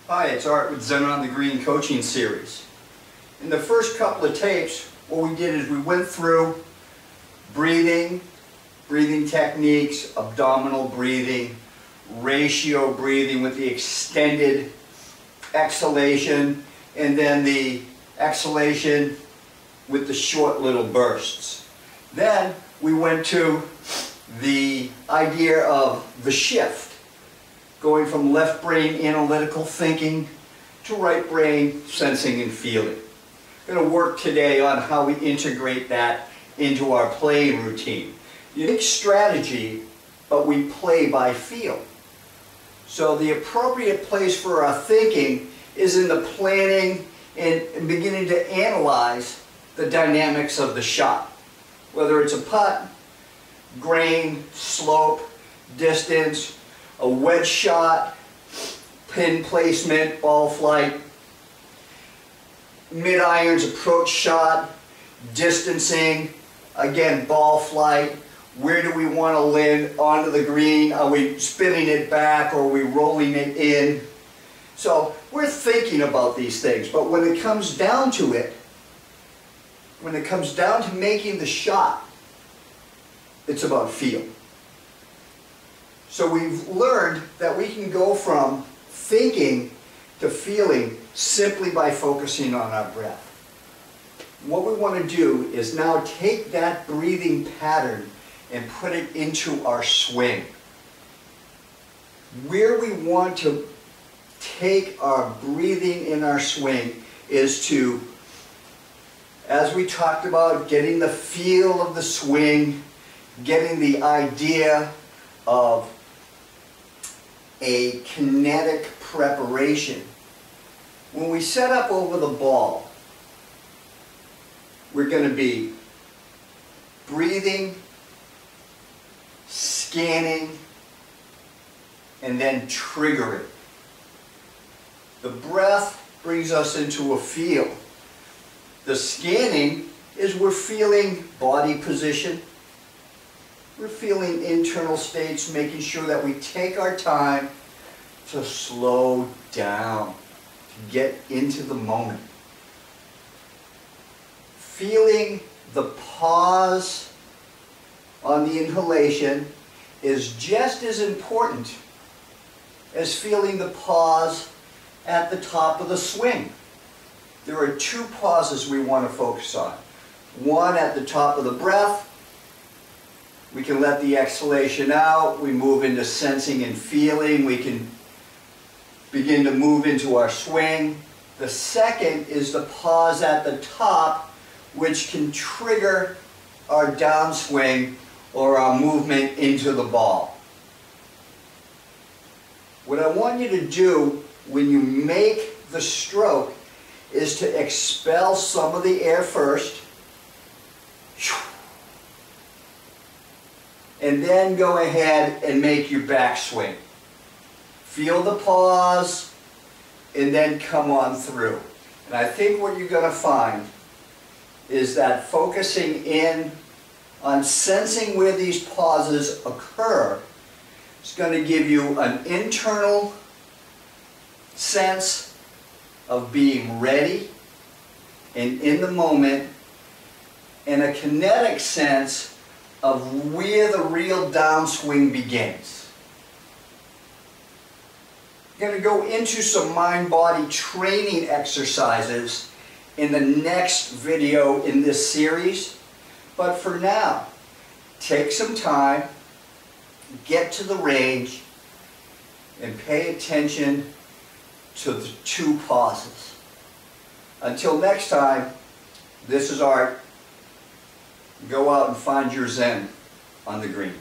Hi, it's Art with Zen on the Green coaching series. In the first couple of tapes, what we did is we went through breathing techniques, abdominal breathing, ratio breathing with the extended exhalation, and then the exhalation with the short little bursts. Then we went to the idea of the shift, going from left brain analytical thinking to right brain sensing and feeling. We're going to work today on how we integrate that into our playing routine. Unique strategy, but we play by feel. So the appropriate place for our thinking is in the planning and beginning to analyze the dynamics of the shot. Whether it's a putt, grain, slope, distance, a wedge shot, pin placement, ball flight, mid-irons approach shot, distancing, again ball flight, where do we want to land onto the green, are we spinning it back or are we rolling it in? So we're thinking about these things, but when it comes down to it, when it comes down to making the shot, it's about feel. So we've learned that we can go from thinking to feeling simply by focusing on our breath. What we want to do is now take that breathing pattern and put it into our swing. Where we want to take our breathing in our swing is to, as we talked about, getting the feel of the swing, getting the idea of a kinetic preparation. When we set up over the ball, we're going to be breathing, scanning, and then triggering. The breath brings us into a feel. The scanning is we're feeling body position. We're feeling internal states, making sure that we take our time to slow down, to get into the moment. Feeling the pause on the inhalation is just as important as feeling the pause at the top of the swing. There are two pauses we want to focus on. One at the top of the breath. We can let the exhalation out. We move into sensing and feeling. We can begin to move into our swing. The second is the pause at the top, which can trigger our downswing or our movement into the ball. What I want you to do when you make the stroke is to expel some of the air first, and then go ahead and make your backswing. Feel the pause, and then come on through. And I think what you're going to find is that focusing in on sensing where these pauses occur is going to give you an internal sense of being ready and in the moment, and a kinetic sense of where the real downswing begins. We're going to go into some mind-body training exercises in the next video in this series. But for now, take some time, get to the range, and pay attention to the two pauses. Until next time, this is Art. Go out and find your Zen on the green.